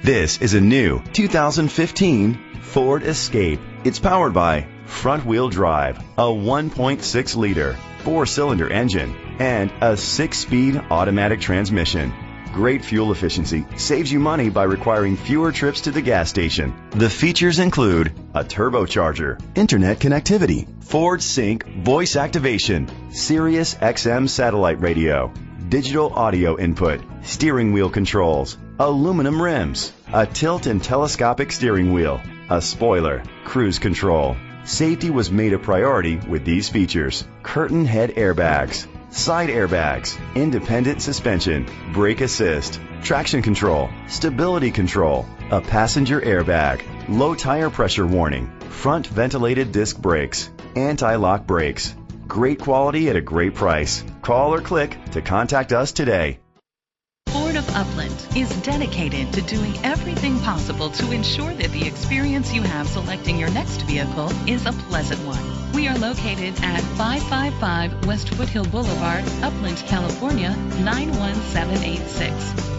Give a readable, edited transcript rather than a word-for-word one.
This is a new 2015 Ford Escape. It's powered by front-wheel drive, a 1.6-liter, 4-cylinder engine, and a 6-speed automatic transmission. Great fuel efficiency saves you money by requiring fewer trips to the gas station. The features include a turbocharger, internet connectivity, Ford Sync voice activation, Sirius XM satellite radio, digital audio input, steering wheel controls, aluminum rims, a tilt and telescopic steering wheel, a spoiler, cruise control. Safety was made a priority with these features: curtain head airbags, side airbags, independent suspension, brake assist, traction control, stability control, a passenger airbag, low tire pressure warning, front ventilated disc brakes, anti-lock brakes. Great quality at a great price. Call or click to contact us today. Ford of Upland is dedicated to doing everything possible to ensure that the experience you have selecting your next vehicle is a pleasant one. We are located at 555 West Foothill Boulevard, Upland, California, 91786.